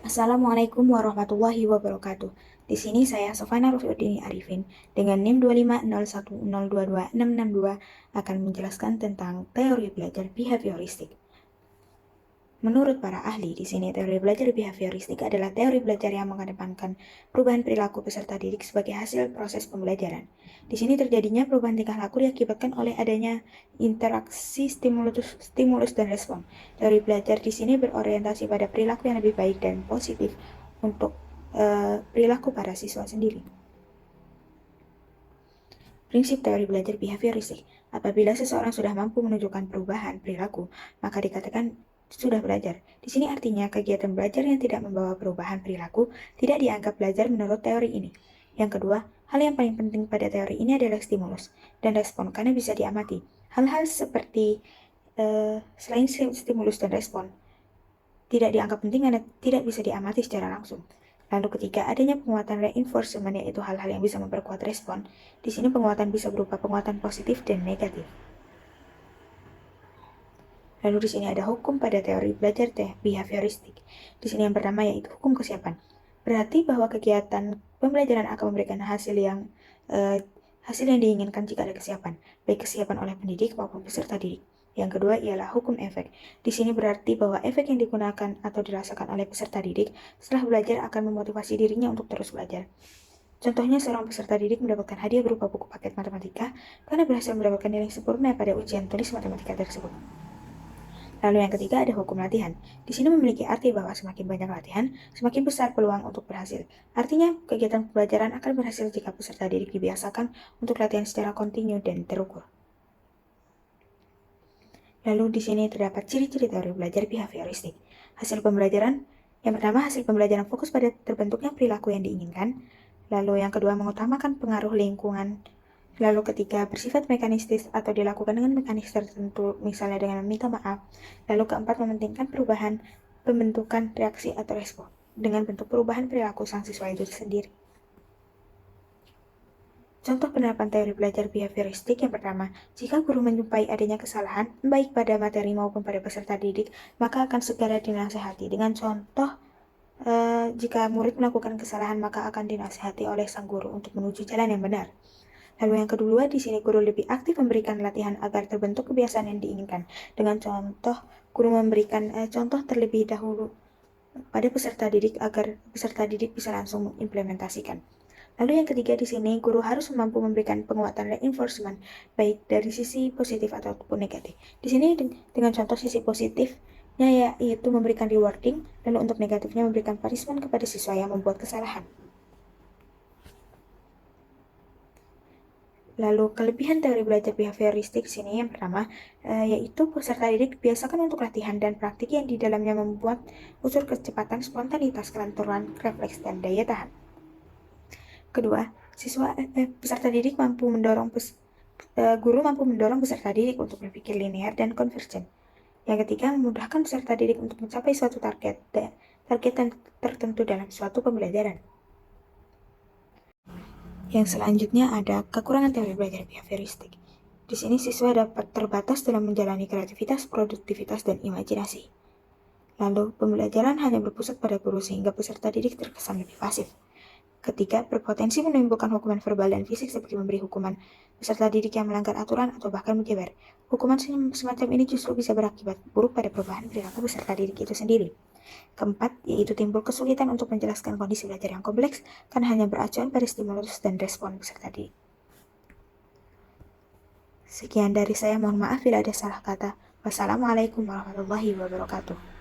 Assalamualaikum warahmatullahi wabarakatuh. Di sini saya Sofana Rufiuddin Arifin dengan NIM 25010222662 akan menjelaskan tentang teori belajar behavioristik. Menurut para ahli, di sini teori belajar behavioristik adalah teori belajar yang mengedepankan perubahan perilaku peserta didik sebagai hasil proses pembelajaran. Di sini terjadinya perubahan tingkah laku diakibatkan oleh adanya interaksi stimulus dan respon. Teori belajar di sini berorientasi pada perilaku yang lebih baik dan positif untuk perilaku para siswa sendiri. Prinsip teori belajar behavioristik. Apabila seseorang sudah mampu menunjukkan perubahan perilaku, maka dikatakan sudah belajar. Di sini artinya kegiatan belajar yang tidak membawa perubahan perilaku tidak dianggap belajar menurut teori ini. Yang kedua, hal yang paling penting pada teori ini adalah stimulus dan respon karena bisa diamati. Hal-hal seperti selain stimulus dan respon tidak dianggap penting karena tidak bisa diamati secara langsung. Lalu ketiga, adanya penguatan reinforcement, yaitu hal-hal yang bisa memperkuat respon. Di sini penguatan bisa berupa penguatan positif dan negatif. Lalu di sini ada hukum pada teori belajar behavioristik. Di sini yang pertama yaitu hukum kesiapan. Berarti bahwa kegiatan pembelajaran akan memberikan hasil yang diinginkan jika ada kesiapan, baik kesiapan oleh pendidik maupun peserta didik. Yang kedua ialah hukum efek. Di sini berarti bahwa efek yang digunakan atau dirasakan oleh peserta didik setelah belajar akan memotivasi dirinya untuk terus belajar. Contohnya, seorang peserta didik mendapatkan hadiah berupa buku paket matematika karena berhasil mendapatkan nilai sempurna pada ujian tulis matematika tersebut. Lalu yang ketiga ada hukum latihan. Di sini memiliki arti bahwa semakin banyak latihan, semakin besar peluang untuk berhasil. Artinya, kegiatan pembelajaran akan berhasil jika peserta didik dibiasakan untuk latihan secara kontinu dan terukur. Lalu di sini terdapat ciri-ciri teori belajar behavioristik. Hasil pembelajaran, yang pertama hasil pembelajaran fokus pada terbentuknya perilaku yang diinginkan. Lalu yang kedua mengutamakan pengaruh lingkungan. Lalu ketiga bersifat mekanistis atau dilakukan dengan mekanisme tertentu, misalnya dengan meminta maaf. Lalu keempat mementingkan perubahan pembentukan reaksi atau respon dengan bentuk perubahan perilaku sang siswa itu sendiri. Contoh penerapan teori belajar behavioristik yang pertama, jika guru menjumpai adanya kesalahan, baik pada materi maupun pada peserta didik, maka akan segera dinasehati. Dengan contoh, jika murid melakukan kesalahan, maka akan dinasehati oleh sang guru untuk menuju jalan yang benar. Lalu yang kedua, di sini guru lebih aktif memberikan latihan agar terbentuk kebiasaan yang diinginkan. Dengan contoh, guru memberikan contoh terlebih dahulu pada peserta didik agar peserta didik bisa langsung mengimplementasikan. Lalu yang ketiga di sini, guru harus mampu memberikan penguatan reinforcement, baik dari sisi positif ataupun negatif. Di sini dengan contoh sisi positifnya yaitu memberikan rewarding, lalu untuk negatifnya memberikan punishment kepada siswa yang membuat kesalahan. Lalu kelebihan teori belajar behavioristik sini yang pertama yaitu peserta didik biasakan untuk latihan dan praktik yang di dalamnya membuat unsur kecepatan, spontanitas, kelenturan, refleks, dan daya tahan. Kedua, peserta didik guru mampu mendorong peserta didik untuk berpikir linear dan konvergen. Yang ketiga, memudahkan peserta didik untuk mencapai suatu target tertentu dalam suatu pembelajaran. Yang selanjutnya ada kekurangan teori belajar behavioristik. Di sini siswa dapat terbatas dalam menjalani kreativitas, produktivitas, dan imajinasi. Lalu, pembelajaran hanya berpusat pada guru sehingga peserta didik terkesan lebih pasif. Ketiga, berpotensi menimbulkan hukuman verbal dan fisik seperti memberi hukuman peserta didik yang melanggar aturan atau bahkan menjeber. Hukuman semacam ini justru bisa berakibat buruk pada perubahan perilaku peserta didik itu sendiri. Keempat, yaitu timbul kesulitan untuk menjelaskan kondisi belajar yang kompleks karena hanya beracuan pada stimulus dan respon peserta didik. Sekian dari saya, mohon maaf bila ada salah kata. Wassalamualaikum warahmatullahi wabarakatuh.